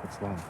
It's long.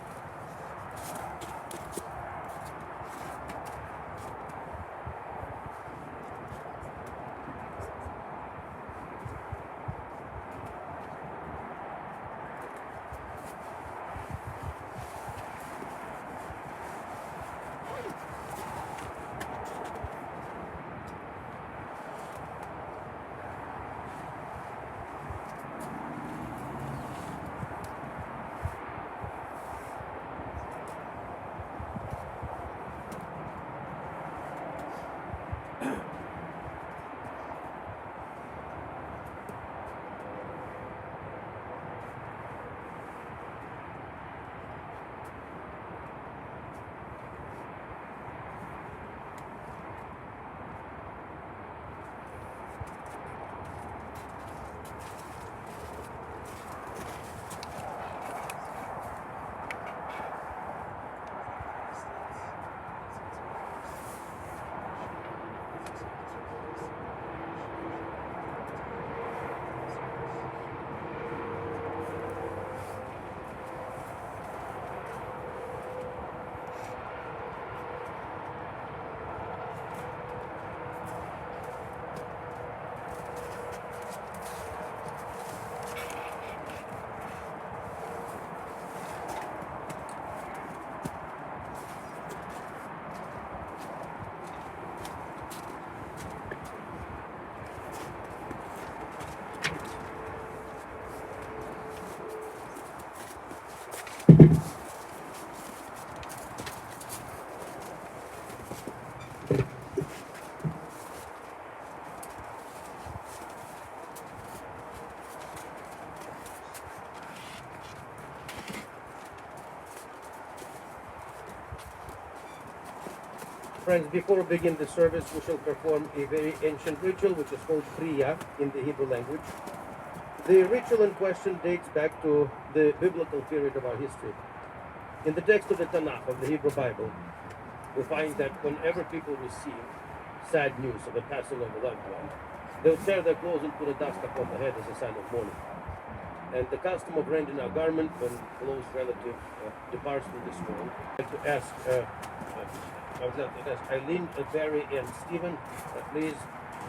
Friends, before we begin the service, we shall perform a very ancient ritual, which is called Kriya in the Hebrew language. The ritual in question dates back to the biblical period of our history. In the text of the Tanakh, of the Hebrew Bible, we find that whenever people receive sad news of the passing of a loved one, they'll tear their clothes and put a dust upon the head as a sign of mourning. And the custom of rending our garment when a close relative departs from this world. I'd like to ask Eileen, Barry, and Stephen, please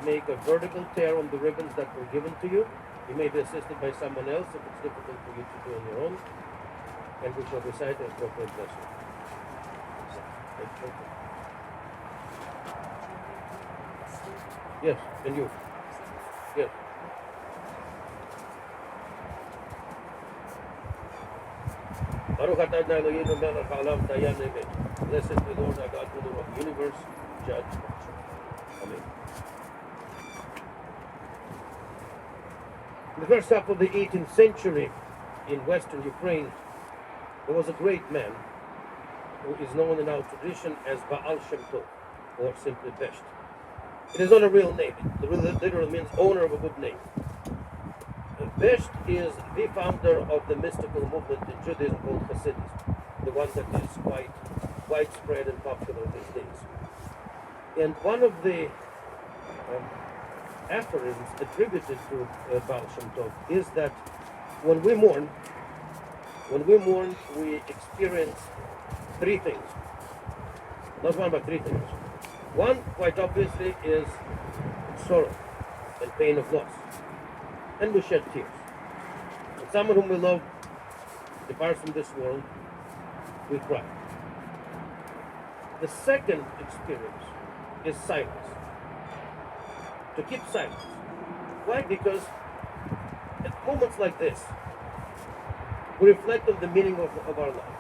make a vertical tear on the ribbons that were given to you. You may be assisted by someone else if it's difficult for you to do on your own. And we shall recite the appropriate blessing. Yes, and you. Yes. Baruch atah Adonai Eloheinu melech haolam dayan emet. Blessed be the Lord our God, ruler of the universe, judge. Amen. In the first half of the 18th century, in western Ukraine, there was a great man who is known in our tradition as Baal Shem Tov, or simply Besht. It is not a real name. It literally means owner of a good name. Besht is the founder of the mystical movement in Judaism called Hasidism, the one that is quite widespread and popular these days. And one of the aphorisms attributed to Baal Shem Tov is that when we mourn, we experience three things. Not one, but three things. One, quite obviously, is sorrow and pain of loss. And we shed tears. When someone whom we love departs from this world, we cry. The second experience is silence. To keep silence. Why? Because at moments like this, we reflect on the meaning of our life.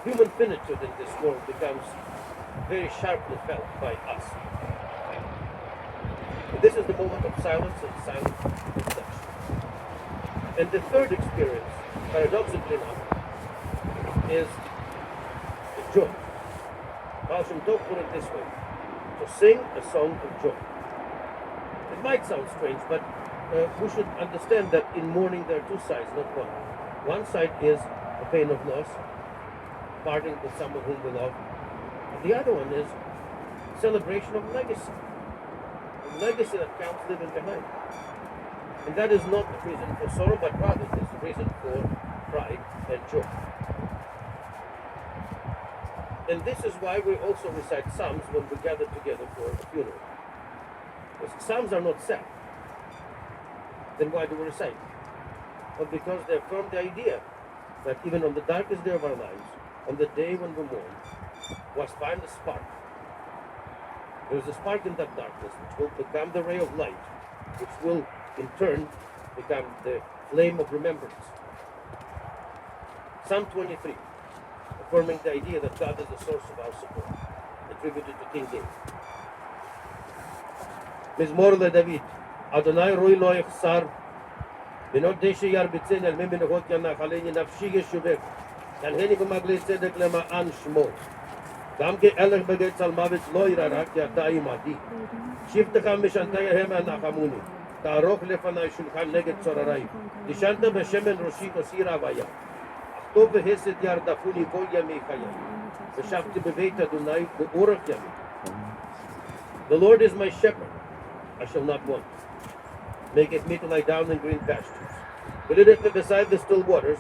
Human finitude in this world becomes very sharply felt by us. And this is the moment of silence and silent reflection. And the third experience, paradoxically enough, is joy. Baal Shem Tov put it this way: to sing a song of joy. It might sound strange, but we should understand that in mourning there are two sides, not one. One side is the pain of loss, parting with someone whom we love. And the other one is celebration of legacy. A legacy that counts living behind. And that is not the reason for sorrow, but rather it is the reason for pride And this is why we also recite Psalms when we gather together for a funeral. Because Psalms are not sad. Then why do we recite? Well, because they affirm the idea that even on the darkest day of our lives, on the day when we mourn, was find a spark. There's a spark in that darkness which will become the ray of light, which will in turn become the flame of remembrance. Psalm 23, affirming the idea that God is the source of our support, attributed to King David. Mizmor LeDavid, Adonai roi lo yechsar, benot deshe yarbitzen el memenehot yanachaleni nafshi yeshuvek, yanheni b'maglei tzedek lema'an shmo. גם כאלך בגי צלמוות לא ירא כי אתה עמדי. שבתך משנתיהם הנחמוני. תערוך לפני שולחן נגד צורריי. תשנת בשמן ראשי כוסיר הוויה. אך טוב והסד ירדפוני כל ימי חיי. ושבתי בבית אדוני באורך ימי. The Lord is my shepherd, I shall not want. Maketh me to lie down in green pastures. Leadeth me beside the still waters,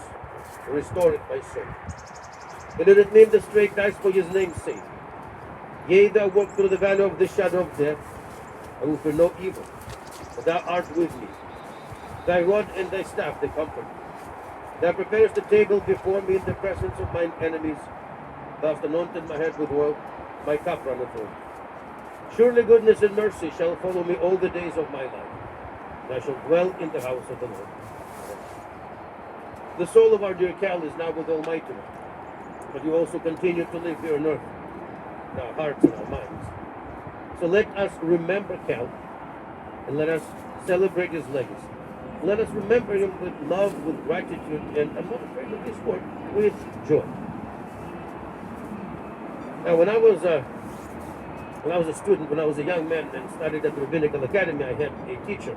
restoreth my soul. He leadeth me in the straight paths for his name's sake. Yea, thou walk through the valley of the shadow of death, I will fear no evil, for thou art with me. Thy rod and thy staff, they comfort me. Thou preparest the table before me in the presence of mine enemies. Thou hast anointed my head with oil, my cup runneth over. Surely goodness and mercy shall follow me all the days of my life, and I shall dwell in the house of the Lord. The soul of our dear Cal is now with Almighty, but you also continue to live here on earth, in our hearts and our minds. So let us remember Cal, and let us celebrate his legacy. Let us remember him with love, with gratitude, and I'm not afraid of this word, with joy. Now, when I was a student, when I was a young man and studied at the Rabbinical Academy, I had a teacher,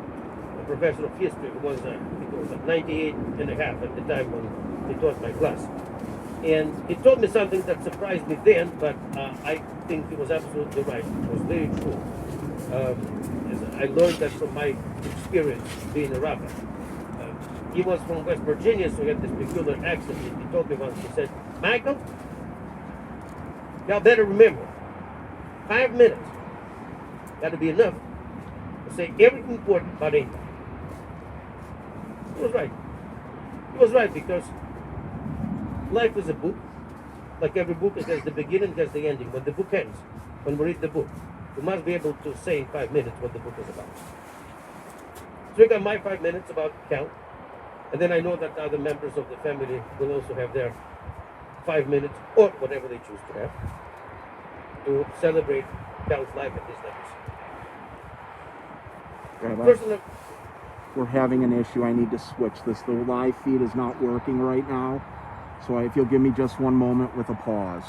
a professor of history, who was, I think it was like 98 and a half at the time when he taught my class. And he told me something that surprised me then, but I think he was absolutely right. It was very true. I learned that from my experience being a rabbi. He was from West Virginia, so he had this peculiar accent. He told me once, he said, Michael, y'all better remember, 5 minutes got to be enough to say everything important about anything. He was right. He was right, because life is a book. Like every book, it has the beginning, it has the ending. When the book ends, when we read the book, we must be able to say in 5 minutes what the book is about. So I got my 5 minutes about Cal, and then I know that other members of the family will also have their 5 minutes, or whatever they choose to have, to celebrate Cal's life and his legacy. Rabbi, Personally, we're having an issue. I need to switch this. The live feed is not working right now. So if you'll give me just one moment with a pause.